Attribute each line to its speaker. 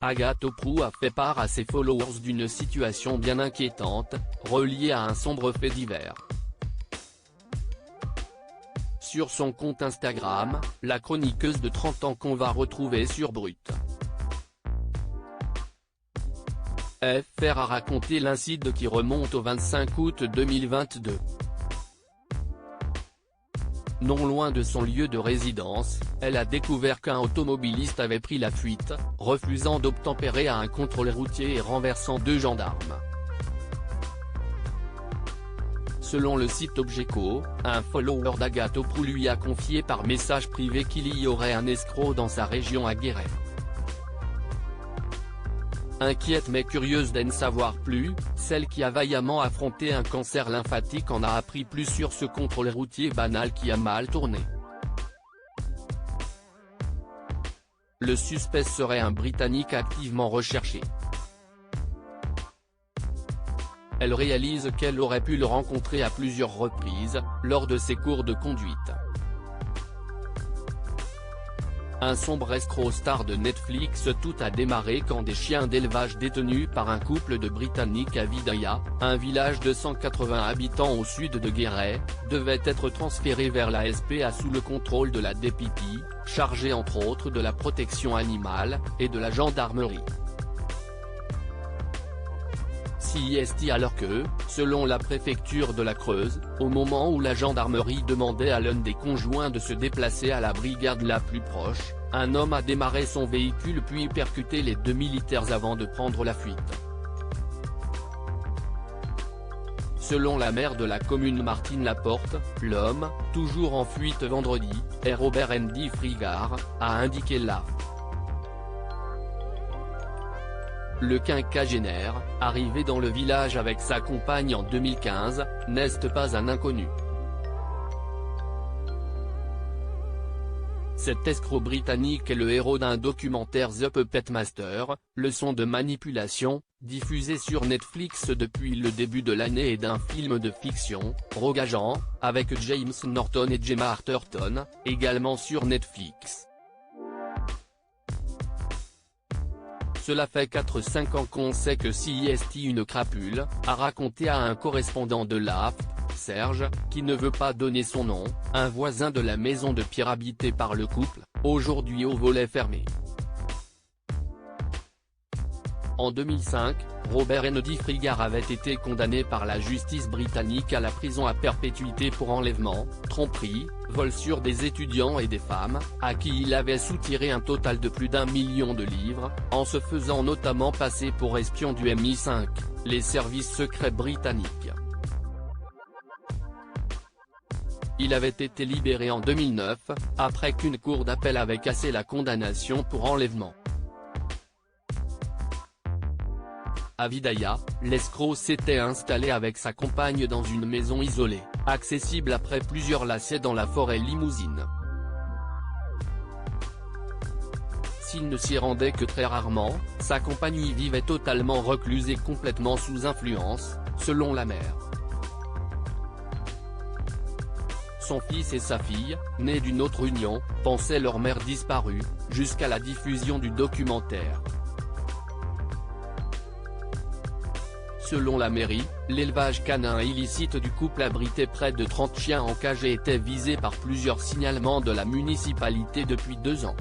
Speaker 1: Agathopoulou a fait part à ses followers d'une situation bien inquiétante, reliée à un sombre fait divers. Sur son compte Instagram, la chroniqueuse de 30 ans qu'on va retrouver sur Brut. FR a raconté l'incident qui remonte au 25 août 2022. Non loin de son lieu de résidence, elle a découvert qu'un automobiliste avait pris la fuite, refusant d'obtempérer à un contrôle routier et renversant 2 gendarmes. Selon le site Objeco, un follower d'Agathopoulou lui a confié par message privé qu'il y aurait un escroc dans sa région à Guéret. Inquiète mais curieuse d'en savoir plus, celle qui a vaillamment affronté un cancer lymphatique en a appris plus sur ce contrôle routier banal qui a mal tourné. Le suspect serait un Britannique activement recherché. Elle réalise qu'elle aurait pu le rencontrer à plusieurs reprises, lors de ses cours de conduite. Un sombre escroc star de Netflix. Tout a démarré quand des chiens d'élevage détenus par un couple de Britanniques à Vidaya, un village de 180 habitants au sud de Guéret, devaient être transférés vers la SPA sous le contrôle de la DPP, chargée entre autres de la protection animale, et de la gendarmerie. CIST alors que, selon la préfecture de la Creuse, au moment où la gendarmerie demandait à l'un des conjoints de se déplacer à la brigade la plus proche, un homme a démarré son véhicule puis percuté les 2 militaires avant de prendre la fuite. Selon la maire de la commune Martine Laporte, l'homme, toujours en fuite vendredi, est Robert Andy Frigard, a indiqué l'AFP. Le quinquagénaire, arrivé dans le village avec sa compagne en 2015, n'est pas un inconnu. Cet escroc britannique est le héros d'un documentaire The Puppet Master, leçon de manipulation, diffusé sur Netflix depuis le début de l'année et d'un film de fiction, Rogue Agent, avec James Norton et Gemma Arterton, également sur Netflix. Cela fait 4-5 ans qu'on sait que CIST une crapule, a raconté à un correspondant de l'AFP, Serge, qui ne veut pas donner son nom, un voisin de la maison de Pierre habitée par le couple, aujourd'hui au volet fermé. En 2005, Robert Andy Frigard avait été condamné par la justice britannique à la prison à perpétuité pour enlèvement, tromperie, vol sur des étudiants et des femmes, à qui il avait soutiré un total de plus d'1 million de livres, en se faisant notamment passer pour espion du MI5, les services secrets britanniques. Il avait été libéré en 2009, après qu'une cour d'appel avait cassé la condamnation pour enlèvement. À Vidaya, l'escroc s'était installé avec sa compagne dans une maison isolée, accessible après plusieurs lacets dans la forêt limousine. S'il ne s'y rendait que très rarement, sa compagne y vivait totalement recluse et complètement sous influence, selon la mère. Son fils et sa fille, nés d'une autre union, pensaient leur mère disparue, jusqu'à la diffusion du documentaire. Selon la mairie, l'élevage canin illicite du couple abritait près de 30 chiens en cage et était visé par plusieurs signalements de la municipalité depuis 2 ans.